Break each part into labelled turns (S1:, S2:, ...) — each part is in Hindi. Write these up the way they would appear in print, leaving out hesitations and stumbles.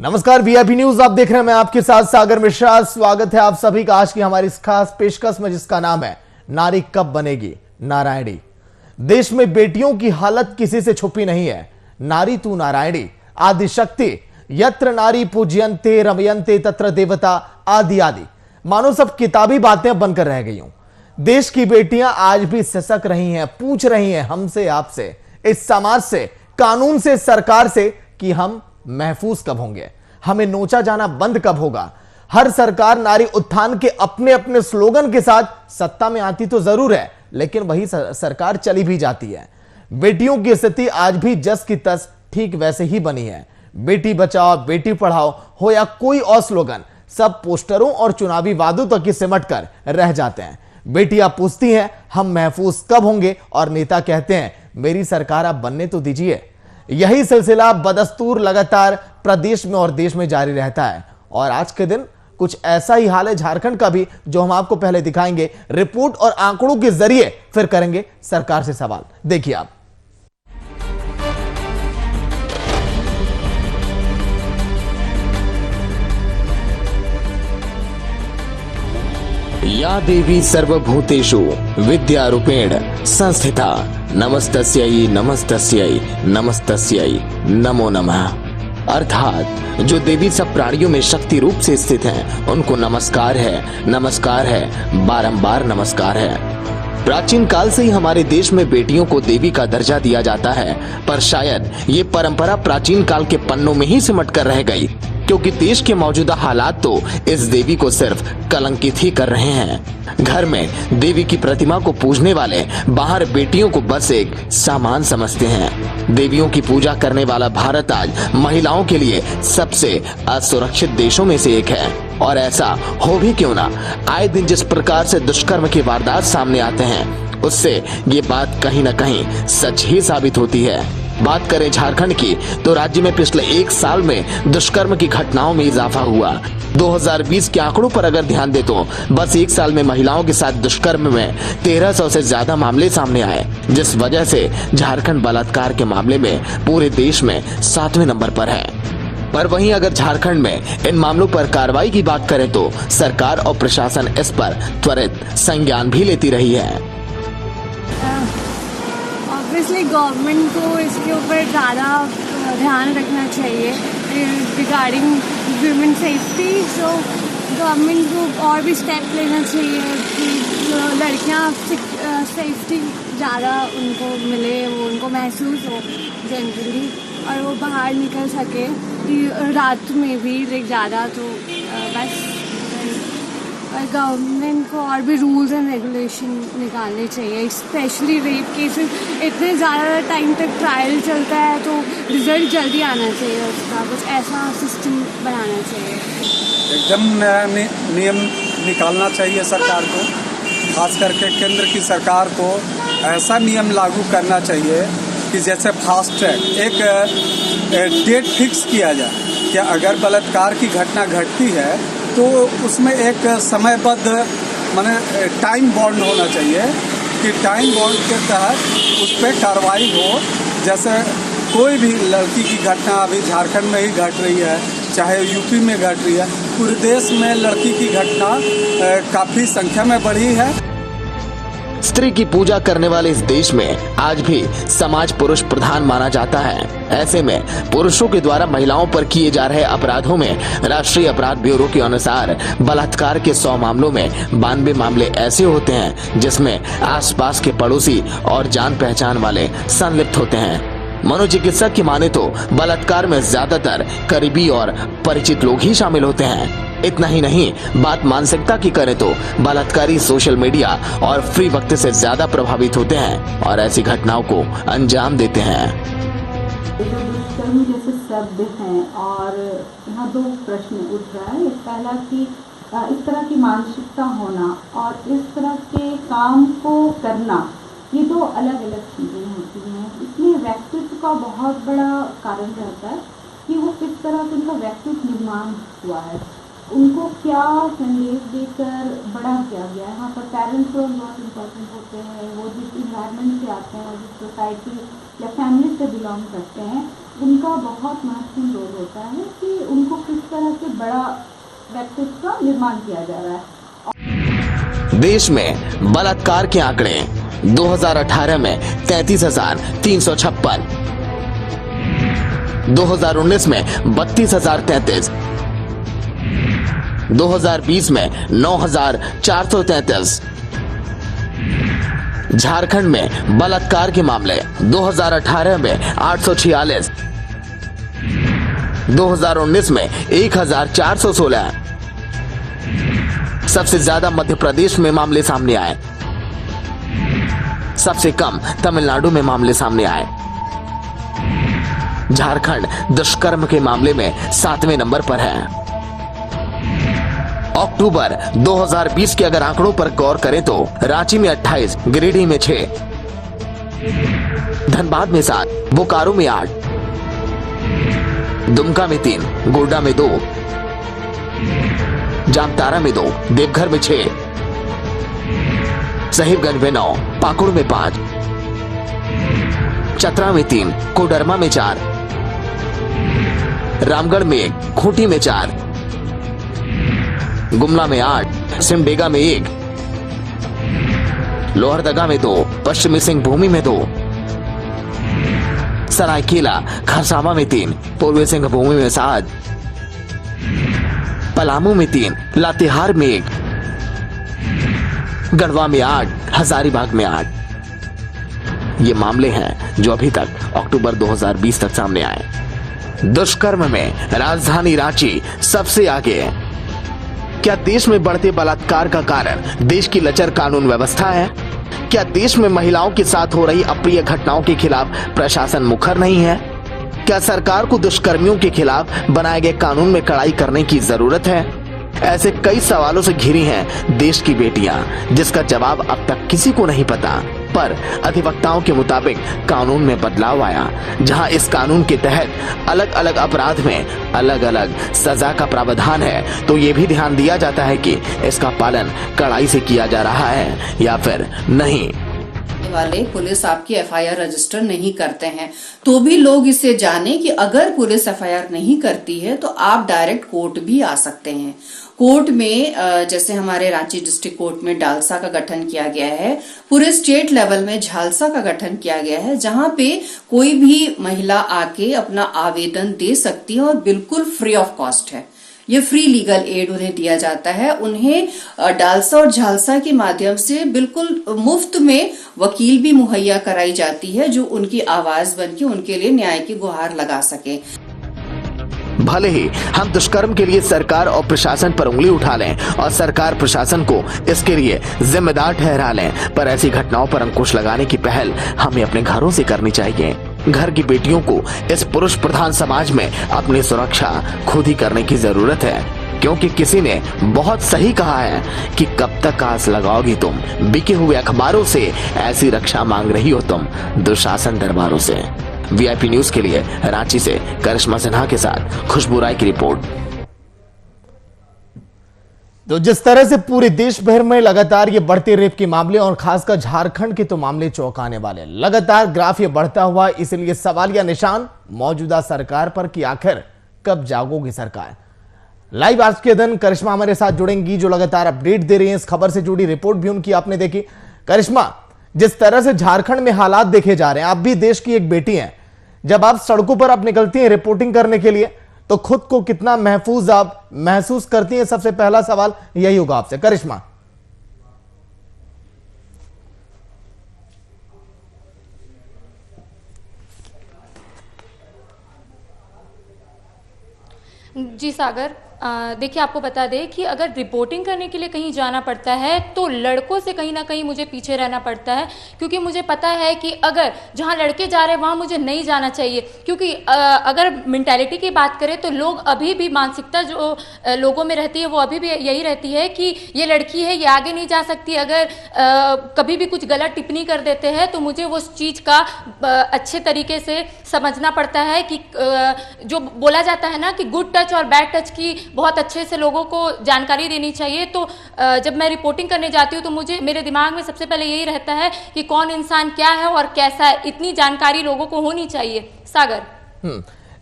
S1: नमस्कार, वीआईपी न्यूज आप देख रहे हैं। मैं आपके साथ सागर मिश्रा। स्वागत है आप सभी का आज की हमारी इस खास पेशकश में, जिसका नाम है नारी कब बनेगी नारायणी। देश में बेटियों की हालत किसी से छुपी नहीं है। नारी तू नारायणी आदिशक्ति, यत्र नारी पूज्यन्ते रमयन्ते तत्र देवता आदि आदि। मानो सब किताबी बातें बनकर रह गई हूं। देश की बेटियां आज भी सिसक रही हैं, पूछ रही हैं हमसे, आपसे, इस समाज से, कानून से, सरकार से कि हम महफूज कब होंगे, हमें नोचा जाना बंद कब होगा। हर सरकार नारी उत्थान के अपने अपने स्लोगन के साथ सत्ता में आती तो जरूर है, लेकिन वही सरकार चली भी जाती है। बेटियों की स्थिति आज भी जस की तस ठीक वैसे ही बनी है। बेटी बचाओ बेटी पढ़ाओ हो या कोई और स्लोगन, सब पोस्टरों और चुनावी वादों तक ही सिमट कर रह जाते हैं। बेटियां पूछती हैं हम महफूज कब होंगे, और नेता कहते हैं मेरी सरकार आप बनने तो दीजिए। यही सिलसिला बदस्तूर लगातार प्रदेश में और देश में जारी रहता है, और आज के दिन कुछ ऐसा ही हाल है झारखंड का भी, जो हम आपको पहले दिखाएंगे रिपोर्ट और आंकड़ों के जरिए, फिर करेंगे सरकार से सवाल। देखिए आप।
S2: या देवी सर्वभूतेषु विद्यारूपेण संस्थिता नमस्तस्यै नमस्तस्यै नमस्तस्यै नमो नमः। अर्थात जो देवी सब प्राणियों में शक्ति रूप से स्थित हैं, उनको नमस्कार है, बारंबार नमस्कार है। प्राचीन काल से ही हमारे देश में बेटियों को देवी का दर्जा दिया जाता है, पर शायद ये परंपरा प्राचीन काल के पन्नों में ही सिमट कर रह गई, क्योंकि देश के मौजूदा हालात तो इस देवी को सिर्फ कलंकित ही कर रहे हैं। घर में देवी की प्रतिमा को पूजने वाले बाहर बेटियों को बस एक सामान समझते हैं। देवियों की पूजा करने वाला भारत आज महिलाओं के लिए सबसे असुरक्षित देशों में से एक है, और ऐसा हो भी क्यों ना, आए दिन जिस प्रकार से दुष्कर्म के वारदात सामने आते हैं, उससे ये बात कहीं न कहीं सच ही साबित होती है। बात करें झारखंड की, तो राज्य में पिछले एक साल में दुष्कर्म की घटनाओं में इजाफा हुआ। 2020 के आंकड़ों पर अगर ध्यान दे तो बस एक साल में महिलाओं के साथ दुष्कर्म में 1300 से ज्यादा मामले सामने आए, जिस वजह से झारखंड बलात्कार के मामले में पूरे देश में 7वें नंबर पर है। पर वहीं अगर झारखंड में इन मामलों पर कार्रवाई की बात करें तो सरकार और प्रशासन इस पर त्वरित संज्ञान भी लेती रही है।
S3: ऑब्वियसली गवर्नमेंट को इसके ऊपर ज़्यादा ध्यान रखना चाहिए regarding women safety. So government को और भी स्टेप लेना चाहिए कि लड़कियां सेफ्टी ज़्यादा उनको मिले, वो उनको महसूस हो जनरली, और वो बाहर निकल सके रात में भी ज़्यादा। तो बस गवर्नमेंट को और भी रूल्स एंड रेगुलेशन निकालने चाहिए, स्पेशली रेप केसेस। इतने ज़्यादा टाइम तक ट्रायल चलता है, तो रिजल्ट जल्दी आना चाहिए उसका, कुछ ऐसा सिस्टम बनाना चाहिए।
S4: एकदम नया नियम निकालना चाहिए सरकार को, खास करके केंद्र की सरकार को ऐसा नियम लागू करना चाहिए कि जैसे फास्ट ट्रैक एक डेट फिक्स किया जाए कि अगर बलात्कार की घटना घटती है तो उसमें एक समयबद्ध माने टाइम बॉन्ड होना चाहिए कि टाइम बॉन्ड के तहत उस पर कार्रवाई हो। जैसे कोई भी लड़की की घटना अभी झारखंड में ही घट रही है, चाहे यूपी में घट रही है, पूरे देश में लड़की की घटना काफ़ी संख्या में बढ़ी है।
S2: स्त्री की पूजा करने वाले इस देश में आज भी समाज पुरुष प्रधान माना जाता है। ऐसे में पुरुषों के द्वारा महिलाओं पर किए जा रहे अपराधों में राष्ट्रीय अपराध ब्यूरो के अनुसार बलात्कार के 100 मामलों में 92 मामले ऐसे होते हैं जिसमें आसपास के पड़ोसी और जान पहचान वाले संलिप्त होते हैं। मनोचिकित्सक की माने तो बलात्कार में ज्यादातर करीबी और परिचित लोग ही शामिल होते हैं। इतना ही नहीं, बात मानसिकता की करें तो बलात्कारी सोशल मीडिया और फ्री वक्त से ज्यादा प्रभावित होते हैं और ऐसी घटनाओं को अंजाम देते हैं।
S5: दुष्कर्म जैसे शब्द हैं, और यहाँ दो प्रश्न उठ रहा है। पहला कि इस तरह की मानसिकता होना और इस तरह के काम को करना, ये दो अलग अलग चीज़ें होती हैं। इसलिए व्यक्तित्व का बहुत बड़ा कारण रहता है कि वो किस तरह से उनका व्यक्तित्व निर्माण हुआ है। उनको क्या संदेश देकर बड़ा किया गया है। यहाँ पर पेरेंट्स रोल बहुत इम्पोर्टेंट होते हैं। वो जिस इन्वायरमेंट से आते हैं और जिस सोसाइटी या फैमिली से बिलोंग करते हैं, उनका बहुत महत्वपूर्ण रोल होता है कि उनको किस तरह से बड़ा व्यक्तित्व का निर्माण किया जा रहा है।
S2: देश में बलात्कार के आंकड़े 2018 में 33,356, 2019 में 32,033, 2020 में 9,433। झारखंड में बलात्कार के मामले 2018 में 846, 2019 में 1,416। सबसे ज्यादा मध्य प्रदेश में मामले सामने आए, सबसे कम तमिलनाडु में मामले सामने आए। झारखंड दुष्कर्म के मामले में 7वें नंबर पर है। अक्टूबर 2020 के अगर आंकड़ों पर गौर करें तो रांची में 28, गिरिडीह में 6, धनबाद में 7, बोकारो में 8, दुमका में 3, गोड्डा में 2, जामताड़ा में 2, देवघर में 6, साहिबगंज में 9, पाकुड़ में 5, चतरा में 3, कोडरमा में 4, रामगढ़ में 1, खूंटी में 4, गुमला में 8, सिमडेगा में 1, लोहरदगा में 2, पश्चिमी सिंहभूमि में 2, सरायकेला खरसावां में 3, पूर्वी सिंहभूमि में 7, पलामू में 3, लातेहार में 1, गढ़वा में 8, हजारीबाग में 8। ये मामले हैं जो अभी तक अक्टूबर 2020 तक सामने आए। दुष्कर्म में राजधानी रांची सबसे आगे है। क्या देश में बढ़ते बलात्कार का कारण देश की लचर कानून व्यवस्था है? क्या देश में महिलाओं के साथ हो रही अप्रिय घटनाओं के खिलाफ प्रशासन मुखर नहीं है? क्या सरकार को दुष्कर्मियों के खिलाफ बनाए गए कानून में कड़ाई करने की जरूरत है? ऐसे कई सवालों से घिरी हैं देश की बेटियां, जिसका जवाब अब तक किसी को नहीं पता। पर अधिवक्ताओं के मुताबिक कानून में बदलाव आया, जहां इस कानून के तहत अलग अलग अपराध में अलग अलग सजा का प्रावधान है, तो ये भी ध्यान दिया जाता है कि इसका पालन कड़ाई से किया जा रहा है या फिर नहीं।
S6: वाले पुलिस आपकी एफआईआर रजिस्टर नहीं करते हैं, तो भी लोग इसे जाने कि अगर पुलिस एफआईआर नहीं करती है तो आप डायरेक्ट कोर्ट भी आ सकते हैं। कोर्ट में जैसे हमारे रांची डिस्ट्रिक्ट कोर्ट में डालसा का गठन किया गया है, पूरे स्टेट लेवल में झालसा का गठन किया गया है, जहां पे कोई भी महिला आके अपना आवेदन दे सकती है और बिल्कुल फ्री ऑफ कॉस्ट है। ये फ्री लीगल एड उन्हें दिया जाता है। उन्हें डालसा और झालसा के माध्यम से बिल्कुल मुफ्त में वकील भी मुहैया कराई जाती है, जो उनकी आवाज बनके उनके लिए न्याय की गुहार लगा सके।
S2: भले ही हम दुष्कर्म के लिए सरकार और प्रशासन पर उंगली उठा लें और सरकार प्रशासन को इसके लिए जिम्मेदार ठहरा लें, पर ऐसी घटनाओं पर अंकुश लगाने की पहल हमें अपने घरों से करनी चाहिए। घर की बेटियों को इस पुरुष प्रधान समाज में अपनी सुरक्षा खुद ही करने की जरूरत है, क्योंकि किसी ने बहुत सही कहा है कि कब तक आस लगाओगी तुम, बिके हुए अखबारों से ऐसी रक्षा मांग रही हो तुम दुशासन दरबारों से। वीआईपी न्यूज के लिए रांची से करिश्मा सिन्हा के साथ खुशबू राय की रिपोर्ट।
S1: तो जिस तरह से पूरे देश भर में लगातार ये बढ़ते रेप के मामले और खासकर झारखंड के तो मामले चौंकाने वाले, लगातार ग्राफ ये बढ़ता हुआ, इसलिए सवालिया निशान मौजूदा सरकार पर कि आखिर कब जागोगी सरकार। लाइव आज के दिन करिश्मा हमारे साथ जुड़ेंगी, जो लगातार अपडेट दे रही हैं। इस खबर से जुड़ी रिपोर्ट भी उनकी आपने देखी। करिश्मा, जिस तरह से झारखंड में हालात देखे जा रहे हैं, आप भी देश की एक बेटी हैं, जब आप सड़कों पर आप निकलती हैं रिपोर्टिंग करने के लिए, तो खुद को कितना महफूज आप महसूस करती हैं? सबसे पहला सवाल यही होगा आपसे करिश्मा।
S7: जी सागर, देखिए आपको बता दें कि अगर रिपोर्टिंग करने के लिए कहीं जाना पड़ता है तो लड़कों से कहीं ना कहीं मुझे पीछे रहना पड़ता है, क्योंकि मुझे पता है कि अगर जहां लड़के जा रहे हैं वहां मुझे नहीं जाना चाहिए। क्योंकि अगर मेंटालिटी की बात करें तो लोग अभी भी मानसिकता जो लोगों में रहती है वो अभी भी यही रहती है कि ये लड़की है, ये आगे नहीं जा सकती। अगर कभी भी कुछ गलत टिप्पणी कर देते हैं तो मुझे उस चीज़ का अच्छे तरीके से समझना पड़ता है कि जो बोला जाता है ना कि गुड टच और बैड टच की बहुत अच्छे से लोगों को जानकारी देनी चाहिए। तो जब मैं रिपोर्टिंग करने जाती हूँ तो मुझे मेरे दिमाग में सबसे पहले यही रहता है कि कौन इंसान क्या है और कैसा है, इतनी जानकारी लोगों को होनी चाहिए। सागर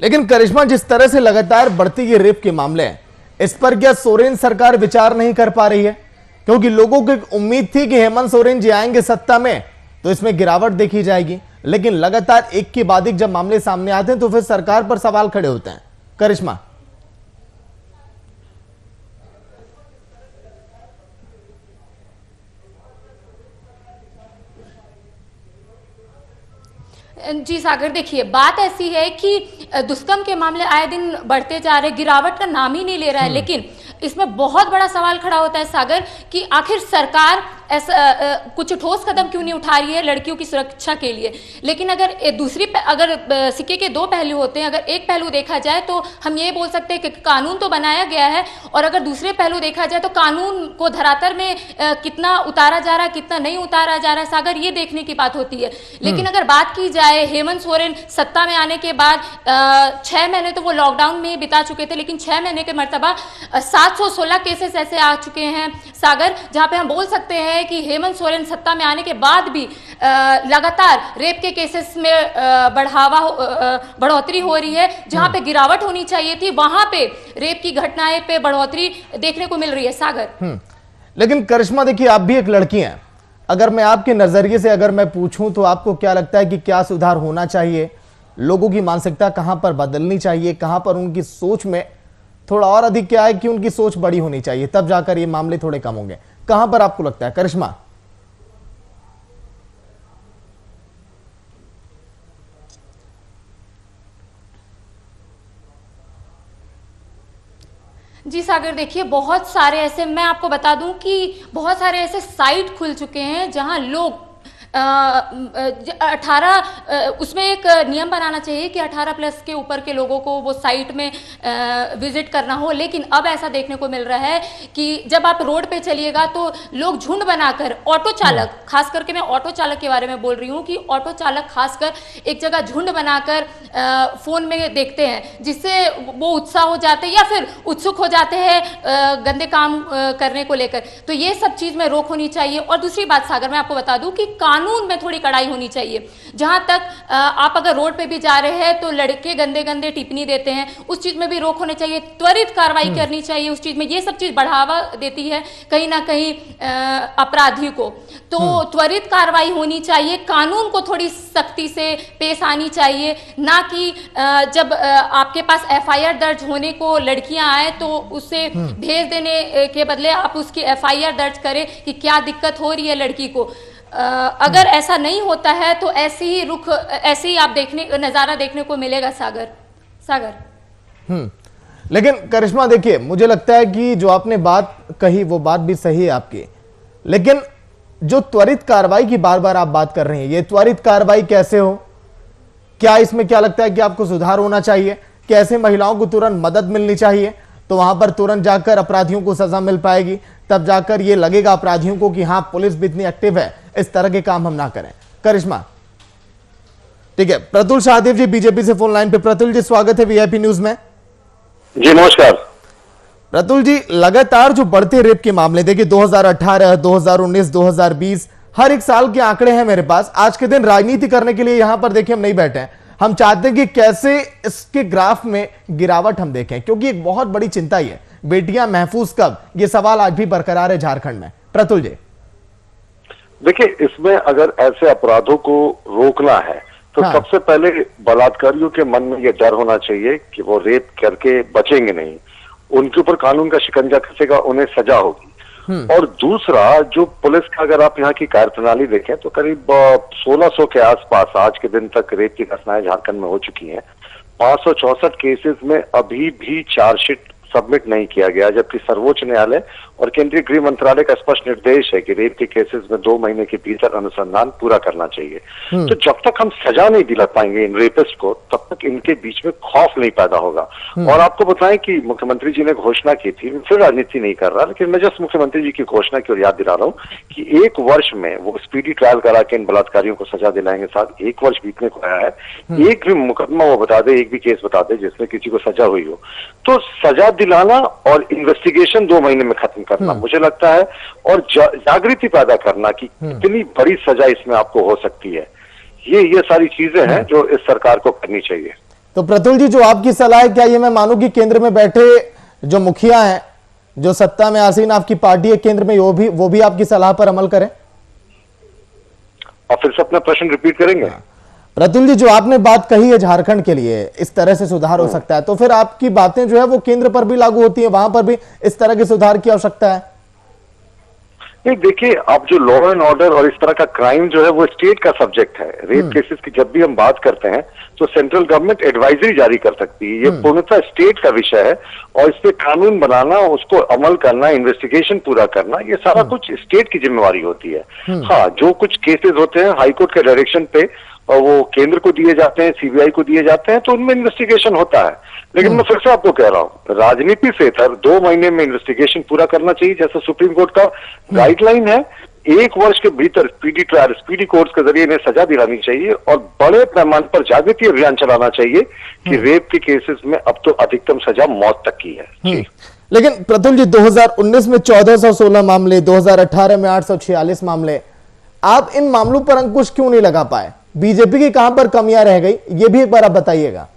S1: लेकिन करिश्मा, जिस तरह से लगातार बढ़ती ये रेप के मामले हैं, इस पर क्या सोरेन सरकार विचार नहीं कर पा रही है? क्योंकि लोगों को एक उम्मीद थी कि हेमंत सोरेन जी आएंगे सत्ता में तो इसमें गिरावट देखी जाएगी, लेकिन लगातार एक के बाद एक जब मामले सामने आते हैं तो फिर सरकार पर सवाल खड़े होते हैं। करिश्मा,
S7: जी सागर, देखिए बात ऐसी है कि दुष्कर्म के मामले आए दिन बढ़ते जा रहे, गिरावट का नाम ही नहीं ले रहा है, लेकिन इसमें बहुत बड़ा सवाल खड़ा होता है सागर कि आखिर सरकार ऐसा कुछ ठोस कदम क्यों नहीं उठा रही है लड़कियों की सुरक्षा के लिए। लेकिन अगर अगर सिक्के के दो पहलू होते हैं, अगर एक पहलू देखा जाए तो हम ये बोल सकते हैं कि कानून तो बनाया गया है, और अगर दूसरे पहलू देखा जाए तो कानून को धरातल में कितना उतारा जा रहा है, कितना नहीं उतारा जा रहा है, सागर ये देखने की बात होती है। लेकिन अगर बात की जाए हेमंत सोरेन सत्ता में आने के बाद 6 महीने तो वो लॉकडाउन में बिता चुके थे, लेकिन 6 महीने के मर्तबा 716 केसेस ऐसे आ चुके हैं सागर, जहां पे हम बोल सकते हैं कि हेमंत सोरेन सत्ता में आने के बाद भी लगातार रेप के केसेस में बढ़ोतरी हो रही है। जहां पे गिरावट होनी चाहिए थी वहां पे रेप की घटनाएं पे बढ़ोतरी देखने को मिल रही है सागर।
S1: लेकिन करिश्मा देखिए, आप भी एक लड़की हैं, अगर मैं आपके नजरिए से अगर मैं पूछूं तो आपको क्या लगता है कि क्या सुधार होना चाहिए? लोगों की मानसिकता कहां पर बदलनी चाहिए, कहां पर उनकी सोच में थोड़ा और अधिक क्या है कि उनकी सोच बड़ी होनी चाहिए, तब जाकर ये मामले थोड़े कम होंगे? कहां पर आपको लगता है करिश्मा?
S7: जी सागर, देखिए बहुत सारे ऐसे, मैं आपको बता दूं कि बहुत सारे ऐसे साइट खुल चुके हैं जहां लोग 18 उसमें एक नियम बनाना चाहिए कि 18+ के ऊपर के लोगों को वो साइट में विजिट करना हो। लेकिन अब ऐसा देखने को मिल रहा है कि जब आप रोड पे चलिएगा तो लोग झुंड बनाकर, ऑटो चालक खास करके, मैं ऑटो चालक के बारे में बोल रही हूँ कि ऑटो चालक खासकर एक जगह झुंड बनाकर फोन में देखते हैं, जिससे वो उत्साह हो जाते हैं या फिर उत्सुक हो जाते हैं गंदे काम करने को लेकर। तो ये सब चीज में रोक होनी चाहिए। और दूसरी बात सागर, मैं आपको बता दूं कि कानून में थोड़ी कड़ाई होनी चाहिए। जहां तक आप अगर रोड पे भी जा रहे हैं तो लड़के गंदे गंदे टिप्पणी देते हैं, उस चीज में भी रोक होनी चाहिए, त्वरित कार्रवाई करनी चाहिए उस चीज में। ये सब चीज बढ़ावा देती है कहीं ना कहीं अपराधी को, तो त्वरित कार्रवाई होनी चाहिए, कानून को थोड़ी सख्ती से पेश आनी चाहिए, ना कि जब आपके पास FIR दर्ज होने को लड़कियां आए तो उसे भेज देने के बदले आप उसकी FIR दर्ज करें कि क्या दिक्कत हो रही है लड़की को। अगर ऐसा नहीं होता है तो ऐसे ही आप नजारा देखने को मिलेगा सागर।
S1: लेकिन करिश्मा देखिए, मुझे लगता है कि जो आपने बात कही वो बात भी सही है आपकी, लेकिन जो त्वरित कार्रवाई की बार बार आप बात कर रहे हैं, ये त्वरित कार्रवाई कैसे हो? क्या इसमें क्या लगता है कि आपको सुधार होना चाहिए? कैसे महिलाओं को तुरंत मदद मिलनी चाहिए तो वहां पर तुरंत जाकर अपराधियों को सजा मिल पाएगी, तब जाकर ये लगेगा अपराधियों को कि हाँ पुलिस भी इतनी एक्टिव है, इस तरह के काम हम ना करें। करिश्मा, ठीक है। प्रतुल शाहदेव जी बीजेपी से फोन लाइन पे। प्रतुल जी, स्वागत है VIP न्यूज में।
S8: जी नमस्कार।
S1: प्रतुल जी, लगातार जो बढ़ते रेप के मामले, देखिए 2018, 2019, 2020, हर एक साल के आंकड़े हैं मेरे पास। आज के दिन राजनीति करने के लिए यहां पर देखिए हम नहीं बैठे हैं, हम चाहते हैं कि कैसे इसके ग्राफ में गिरावट हम देखें, क्योंकि एक बहुत बड़ी चिंता ही है, बेटियां महफूज कब, ये सवाल आज भी बरकरार है झारखंड में। प्रतुल जी,
S8: देखिए, इसमें अगर ऐसे अपराधों को रोकना है तो सबसे पहले बलात्कारियों के मन में यह डर होना चाहिए कि वो रेप करके बचेंगे नहीं, उनके ऊपर कानून का शिकंजा कसेगा, उन्हें सजा होगी। और दूसरा, जो पुलिस का अगर आप यहाँ की कार्यप्रणाली देखें तो करीब 1600 के आसपास आज के दिन तक रेप की घटनाएं झारखंड में हो चुकी हैं। 564 केसेस में अभी भी चार्जशीट सबमिट नहीं किया गया, जबकि सर्वोच्च न्यायालय और केंद्रीय गृह मंत्रालय का स्पष्ट निर्देश है कि रेप के केसेस में 2 महीने के भीतर अनुसंधान पूरा करना चाहिए। तो जब तक हम सजा नहीं दिला पाएंगे इन रेपिस्ट को, तब तक इनके बीच में खौफ नहीं पैदा होगा। और आपको बताएं कि मुख्यमंत्री जी ने घोषणा की थी, फिर राजनीति नहीं कर रहा, लेकिन मैं जस्ट मुख्यमंत्री जी की घोषणा की और याद दिला रहा हूँ कि 1 वर्ष में वो स्पीडी ट्रायल करा के इन बलात्कारियों को सजा दिलाएंगे। साथ 1 वर्ष बीतने को आया है, एक भी मुकदमा वो बता दे, एक भी केस बता दे जिसमें किसी को सजा हुई हो, तो सजा दिलाना और इन्वेस्टिगेशन 2 महीने में खत्म करना मुझे लगता है, और जागृति पैदा करना कि कितनी बड़ी सजा इसमें आपको हो सकती है, ये सारी चीजें हैं जो इस सरकार को करनी चाहिए।
S1: तो प्रतुल जी, जो आपकी सलाह है, क्या ये मैं मानूं कि केंद्र में बैठे जो मुखिया हैं, जो सत्ता में आसीन आपकी पार्टी है केंद्र में, वो भी आपकी सलाह पर अमल करें?
S8: और फिर से अपना प्रश्न रिपीट करेंगे?
S1: प्रतुल जी, जो आपने बात कही है झारखंड के लिए इस तरह से सुधार हो सकता है, तो फिर आपकी बातें जो है वो केंद्र पर भी लागू होती है, वहां पर भी इस तरह के सुधार की आवश्यकता है?
S8: नहीं, देखिए, अब जो लॉ एंड ऑर्डर और इस तरह का क्राइम जो है वो स्टेट का सब्जेक्ट है। रेप केसेस की जब भी हम बात करते हैं तो सेंट्रल गवर्नमेंट एडवाइजरी जारी कर सकती है, ये पूर्णतः स्टेट का विषय है, और इस पे कानून बनाना, उसको अमल करना, इन्वेस्टिगेशन पूरा करना, ये सारा कुछ स्टेट की जिम्मेवारी होती है। हाँ, जो कुछ केसेस होते हैं हाईकोर्ट के डायरेक्शन पे और वो केंद्र को दिए जाते हैं, सीबीआई को दिए जाते हैं, तो उनमें इन्वेस्टिगेशन होता है। लेकिन मैं फिर से आपको कह रहा हूँ, राजनीति से इतर 2 महीने में इन्वेस्टिगेशन पूरा करना चाहिए, जैसा सुप्रीम कोर्ट का गाइडलाइन है। 1 वर्ष के भीतर स्पीडी ट्रायल, स्पीडी कोर्ट्स के जरिए इन्हें सजा दिलानी चाहिए, और बड़े पैमाने पर जागृति अभियान चलाना चाहिए कि रेप के केसेस में अब तो अधिकतम सजा मौत तक की है। जी।
S1: लेकिन प्रतुल जी, 2019 में 1416 मामले, 2018 में 846 मामले, आप इन मामलों पर अंकुश क्यों नहीं लगा पाए? बीजेपी की कहां पर कमियां रह गई, ये भी एक बार आप बताइएगा।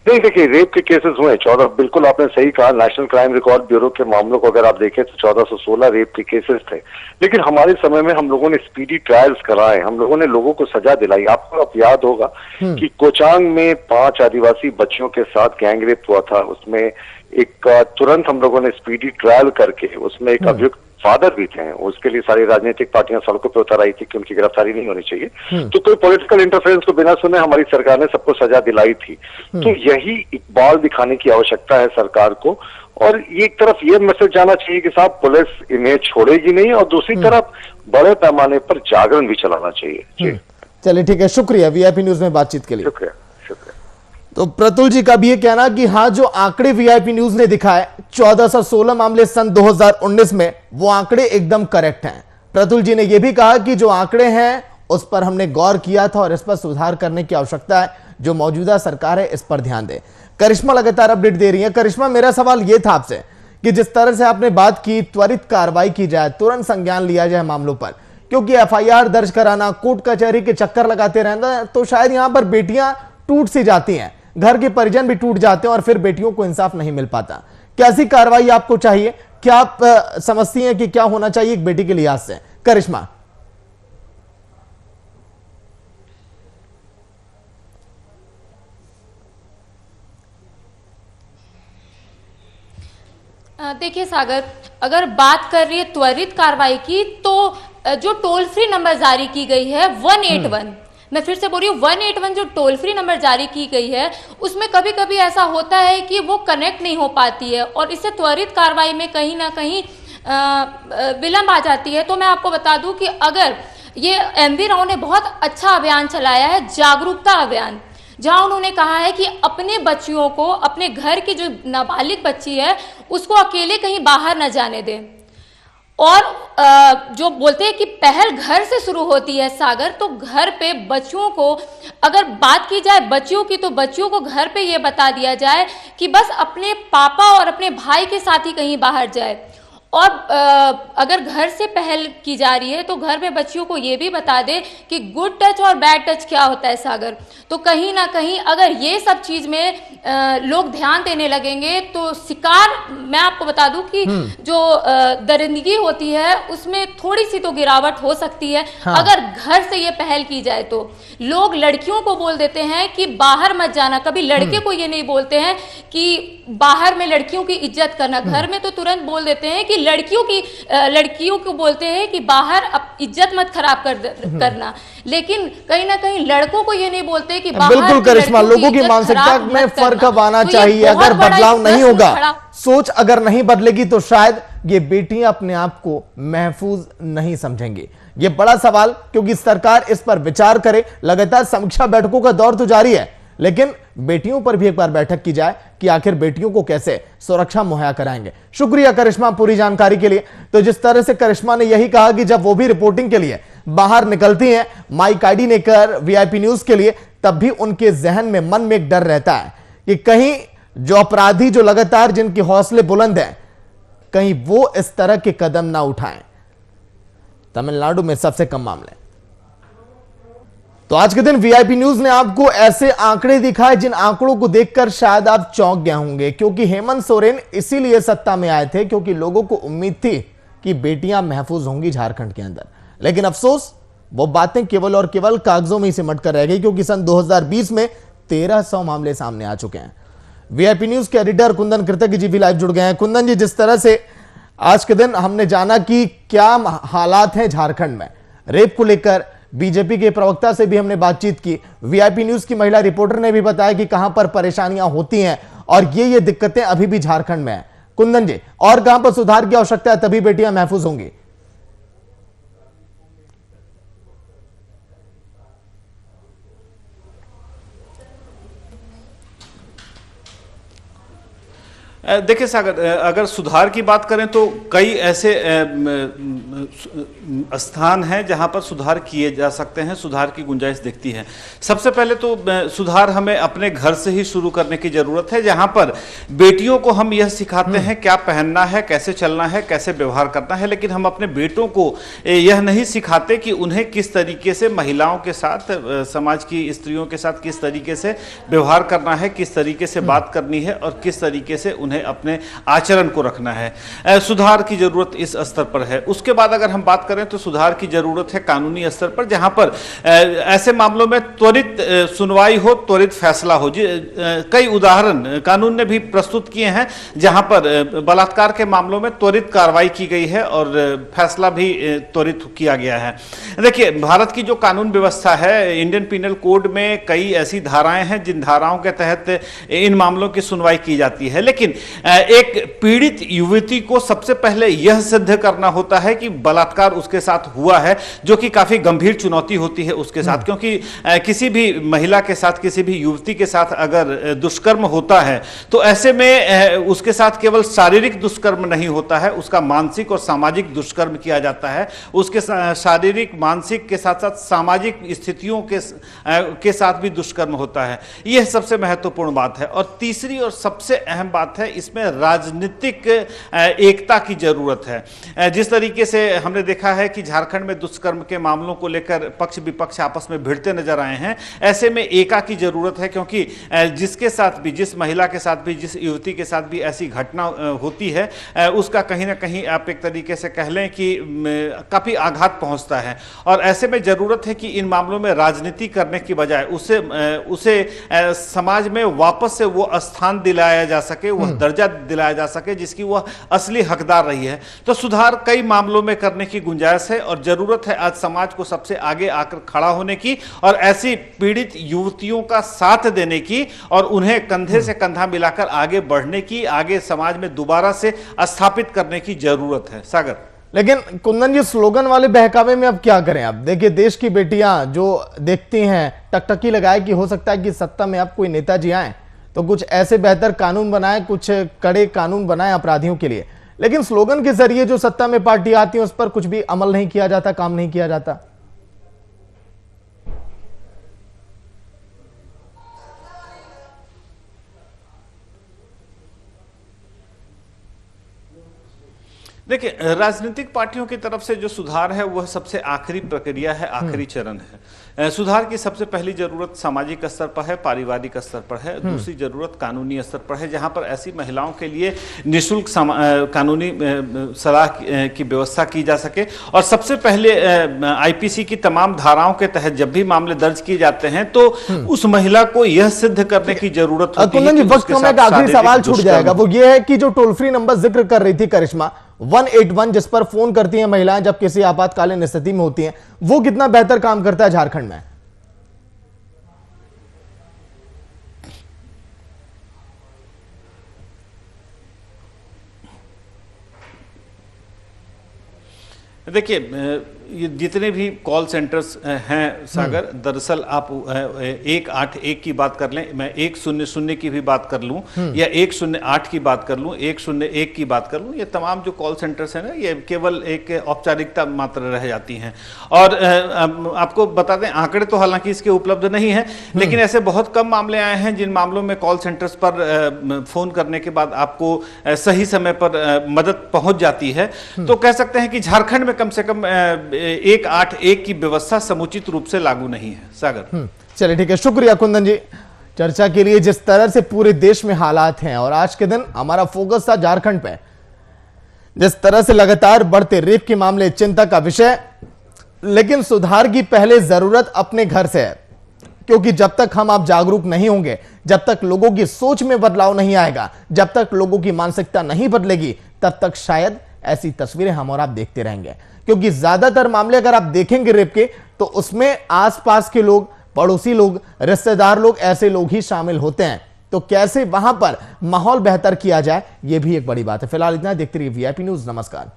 S8: नहीं, देखिए, रेप के केसेस हुए 14, बिल्कुल आपने सही कहा। नेशनल क्राइम रिकॉर्ड ब्यूरो के मामलों को अगर आप देखें तो 1416 रेप के केसेस थे। लेकिन हमारे समय में हम लोगों ने स्पीडी ट्रायल्स कराए, हम लोगों ने लोगों को सजा दिलाई। आपको अब याद होगा कि कोचांग में 5 आदिवासी बच्चियों के साथ गैंग रेप हुआ था, उसमें एक तुरंत हम लोगों ने स्पीडी ट्रायल करके उसमें एक अभियुक्त फादर भी थे, उसके लिए सारी राजनीतिक पार्टियां सड़कों पर उतर आई थी कि उनकी गिरफ्तारी नहीं होनी चाहिए। तो कोई पॉलिटिकल इंटरफेरेंस को बिना सुने हमारी सरकार ने सबको सजा दिलाई थी। तो यही इकबाल दिखाने की आवश्यकता है सरकार को, और एक तरफ ये मैसेज जाना चाहिए कि साहब पुलिस इन्हें छोड़ेगी नहीं, और दूसरी तरफ बड़े पैमाने पर जागरण भी चलाना चाहिए।
S1: चलिए, ठीक है, शुक्रिया वीआईपी न्यूज में बातचीत के लिए।
S8: शुक्रिया।
S1: तो प्रतुल जी का भी ये कहना कि हाँ, जो आंकड़े वीआईपी न्यूज ने दिखाए 1416 मामले सन 2019 में, वो आंकड़े एकदम करेक्ट हैं। प्रतुल जी ने यह भी कहा कि जो आंकड़े हैं उस पर हमने गौर किया था और इस पर सुधार करने की आवश्यकता है, जो मौजूदा सरकार है इस पर ध्यान दे। करिश्मा लगातार अपडेट दे रही है। करिश्मा, मेरा सवाल यह था आपसे कि जिस तरह से आपने बात की, त्वरित कार्रवाई की जाए, तुरंत संज्ञान लिया जाए मामलों पर, क्योंकि एफआईआर दर्ज कराना, कोर्ट कचहरी के चक्कर लगाते रहना, तो शायद यहां पर बेटियां टूट सी जाती हैं, घर के परिजन भी टूट जाते हैं और फिर बेटियों को इंसाफ नहीं मिल पाता। कैसी कार्रवाई आपको चाहिए? क्या आप समझती हैं कि क्या होना चाहिए एक बेटी के लिहाज से? करिश्मा।
S7: देखिए सागर, अगर बात कर रही है त्वरित कार्रवाई की, तो जो टोल फ्री नंबर जारी की गई है 181, मैं फिर से बोल रही हूँ 181 जो टोल फ्री नंबर जारी की गई है, उसमें कभी कभी ऐसा होता है कि वो कनेक्ट नहीं हो पाती है और इससे त्वरित कार्रवाई में कहीं ना कहीं विलंब आ जाती है। तो मैं आपको बता दूं कि अगर ये एमवी राव ने बहुत अच्छा अभियान चलाया है, जागरूकता अभियान, जहां उन्होंने कहा है कि अपने बच्चियों को, अपने घर की जो नाबालिग बच्ची है उसको अकेले कहीं बाहर न जाने दें। और जो बोलते हैं कि पहल घर से शुरू होती है सागर, तो घर पे बच्चियों को, अगर बात की जाए बच्चियों की, तो बच्चियों को घर पे ये बता दिया जाए कि बस अपने पापा और अपने भाई के साथ ही कहीं बाहर जाए। और अगर घर से पहल की जा रही है तो घर में बच्चियों को ये भी बता दे कि गुड टच और बैड टच क्या होता है सागर। तो कहीं ना कहीं अगर ये सब चीज में लोग ध्यान देने लगेंगे तो शिकार, मैं आपको बता दूं कि जो दरिंदगी होती है उसमें थोड़ी सी तो गिरावट हो सकती है। हाँ। अगर घर से ये पहल की जाए तो लोग लड़कियों को बोल देते हैं कि बाहर मत जाना, कभी लड़के को ये नहीं बोलते हैं कि बाहर में लड़कियों की इज्जत करना, घर में तो तुरंत बोल देते हैं कि लड़कियों को बोलते हैं कि बाहर इज्जत मत खराब करना, लेकिन कहीं ना कहीं लड़कों को ये नहीं बोलते कि बाहर।
S1: बिल्कुल करिश्मा, लोगों की मानसिकता में फर्क अब आना चाहिए। अगर बदलाव नहीं होगा, सोच अगर नहीं बदलेगी, तो शायद ये बेटियां अपने आप को महफूज नहीं समझेंगी। ये बड़ा सवाल, क्योंकि सरकार इस पर विचार करे। लगातार समीक्षा बैठकों का दौर तो जारी है, लेकिन बेटियों पर भी एक बार बैठक की जाए कि आखिर बेटियों को कैसे सुरक्षा मुहैया कराएंगे। शुक्रिया करिश्मा पूरी जानकारी के लिए। तो जिस तरह से करिश्मा ने यही कहा कि जब वो भी रिपोर्टिंग के लिए बाहर निकलती हैं माइक आईडी लेकर वीआईपी न्यूज के लिए, तब भी उनके जहन में मन में एक डर रहता है कि कहीं जो अपराधी जो लगातार जिनके हौसले बुलंद हैं, कहीं वो इस तरह के कदम ना उठाएं। तमिलनाडु में सबसे कम मामले। तो आज के दिन वीआईपी न्यूज ने आपको ऐसे आंकड़े दिखाए जिन आंकड़ों को देखकर शायद आप चौंक गए होंगे, क्योंकि हेमंत सोरेन इसीलिए सत्ता में आए थे क्योंकि लोगों को उम्मीद थी कि बेटियां महफूज होंगी झारखंड के अंदर। लेकिन अफसोस वो बातें केवल और केवल कागजों में ही सिमट कर रह गई, क्योंकि सन 2020 में 1300 मामले सामने आ चुके हैं। वीआईपी न्यूज के एडिटर कुंदन कृतज्ञ जी भी लाइव जुड़ गए हैं। कुंदन जी, जिस तरह से आज के दिन हमने जाना कि क्या हालात हैं झारखंड में, रेप को लेकर बीजेपी के प्रवक्ता से भी हमने बातचीत की, वीआईपी न्यूज की महिला रिपोर्टर ने भी बताया कि कहां पर परेशानियां होती हैं और ये दिक्कतें अभी भी झारखंड में है। कुंदन जी, और कहां पर सुधार की आवश्यकता है तभी बेटियां महफूज होंगी?
S9: देखिए सागर, अगर सुधार की बात करें तो कई ऐसे स्थान हैं जहां पर सुधार किए जा सकते हैं, सुधार की गुंजाइश दिखती है। सबसे पहले तो सुधार हमें अपने घर से ही शुरू करने की जरूरत है, जहां पर बेटियों को हम यह सिखाते हैं क्या पहनना है, कैसे चलना है, कैसे व्यवहार करना है, लेकिन हम अपने बेटों को यह नहीं सिखाते कि उन्हें किस तरीके से महिलाओं के साथ, समाज की स्त्रियों के साथ किस तरीके से व्यवहार करना है, किस तरीके से बात करनी है और किस तरीके से उन्हें अपने आचरण को रखना है। सुधार की जरूरत इस स्तर पर है। उसके बाद अगर हम बात करें तो सुधार की जरूरत है कानूनी स्तर पर, जहां पर ऐसे मामलों में त्वरित सुनवाई हो, त्वरित फैसला हो। कई उदाहरण कानून ने भी प्रस्तुत किए हैं जहां पर बलात्कार के मामलों में त्वरित कार्रवाई की गई है और फैसला भी त्वरित किया गया है। देखिए, भारत की जो कानून व्यवस्था है, इंडियन पिनल कोड में कई ऐसी धाराएं हैं जिन धाराओं के तहत इन मामलों की सुनवाई की जाती है, लेकिन एक पीड़ित युवती को सबसे पहले यह सिद्ध करना होता है कि बलात्कार उसके साथ हुआ है, जो कि काफी गंभीर चुनौती होती है उसके साथ, क्योंकि किसी भी महिला के साथ, किसी भी युवती के साथ अगर दुष्कर्म होता है तो ऐसे में उसके साथ केवल शारीरिक दुष्कर्म नहीं होता है, उसका मानसिक और सामाजिक दुष्कर्म किया जाता है। उसके शारीरिक, मानसिक के साथ साथ सामाजिक स्थितियों के साथ भी दुष्कर्म होता है। यह सबसे महत्वपूर्ण बात है। और तीसरी और सबसे अहम बात है, इसमें राजनीतिक एकता की जरूरत है। जिस तरीके से हमने देखा है कि झारखंड में दुष्कर्म के मामलों को लेकर पक्ष विपक्ष आपस में भिड़ते नजर आए हैं, ऐसे में एकता की जरूरत है, क्योंकि जिसके साथ भी, जिस महिला के साथ भी, जिस युवती के साथ भी ऐसी घटना होती है, उसका कहीं ना कहीं आप एक तरीके से कह लें कि काफी आघात पहुंचता है। और ऐसे में जरूरत है कि इन मामलों में राजनीति करने की बजाय उसे समाज में वापस से वो स्थान दिलाया जा सके, वह दर्जा दिलाया जा सके जिसकी वह असली हकदार रही है। तो सुधार कई मामलों में करने की गुंजाइश है और जरूरत है आज समाज को सबसे आगे आकर खड़ा होने की और ऐसी पीड़ित युवतियों का साथ देने की और उन्हें कंधे से कंधा मिलाकर आगे बढ़ने की, आगे समाज में दोबारा से स्थापित करने की जरूरत है। सागर,
S1: लेकिन कुंदन जी, स्लोगन वाले बहकावे में अब क्या करें? अब देखिए, देश की बेटियां जो देखती हैं, टकटकी लगाए कि हो सकता है कि सत्ता में अब कोई नेताजी आए तो कुछ ऐसे बेहतर कानून बनाए, कुछ कड़े कानून बनाए अपराधियों के लिए, लेकिन स्लोगन के जरिए जो सत्ता में पार्टी आती है उस पर कुछ भी अमल नहीं किया जाता, काम नहीं किया जाता।
S9: देखिए, राजनीतिक पार्टियों की तरफ से जो सुधार है वह सबसे आखिरी प्रक्रिया है, आखिरी चरण है। सुधार की सबसे पहली जरूरत सामाजिक स्तर पर है, पारिवारिक स्तर पर है। दूसरी जरूरत कानूनी स्तर पर है, जहां पर ऐसी महिलाओं के लिए निःशुल्क कानूनी सलाह की व्यवस्था की जा सके। और सबसे पहले आईपीसी की तमाम धाराओं के तहत जब भी मामले दर्ज किए जाते हैं तो उस महिला को यह सिद्ध करने की जरूरत होती है कि
S1: वक्त में एक आखिरी सवाल छूट जाएगा, वो ये है कि जो टोल फ्री नंबर जिक्र कर रही थी करिश्मा, 181, जिस पर फोन करती हैं महिलाएं जब किसी आपातकालीन स्थिति में होती हैं, वो कितना बेहतर काम करता है झारखंड में?
S9: देखिए, ये जितने भी कॉल सेंटर्स हैं सागर, दरअसल आप 181 की बात कर लें, मैं 100 की भी बात कर लूं या 108 की बात कर लूं, 101 की बात कर लूं, ये तमाम जो कॉल सेंटर्स हैं ना, ये केवल एक औपचारिकता मात्र रह जाती हैं। और आपको बता दें, आंकड़े तो हालांकि इसके उपलब्ध नहीं है, लेकिन ऐसे बहुत कम मामले आए हैं जिन मामलों में कॉल सेंटर्स पर फोन करने के बाद आपको सही समय पर मदद पहुंच जाती है। तो कह सकते हैं कि झारखंड में कम से कम 181 की व्यवस्था समुचित रूप से लागू नहीं है। सागर,
S1: चलिए ठीक है, शुक्रिया कुंदन जी चर्चा के लिए। जिस तरह से पूरे देश में हालात हैं और आज के दिन हमारा फोकस था झारखंड पे, जिस तरह से लगातार बढ़ते रेप के मामले चिंता का विषय, लेकिन सुधार की पहले जरूरत अपने घर से है, क्योंकि जब तक हम आप जागरूक नहीं होंगे, जब तक लोगों की सोच में बदलाव नहीं आएगा, जब तक लोगों की मानसिकता नहीं बदलेगी, तब तक शायद ऐसी तस्वीरें हम और आप देखते रहेंगे। क्योंकि ज्यादातर मामले अगर आप देखेंगे रेप के, तो उसमें आसपास के लोग, पड़ोसी लोग, रिश्तेदार लोग, ऐसे लोग ही शामिल होते हैं। तो कैसे वहां पर माहौल बेहतर किया जाए, यह भी एक बड़ी बात है। फिलहाल इतना, देखते रहिए VIP न्यूज़। नमस्कार।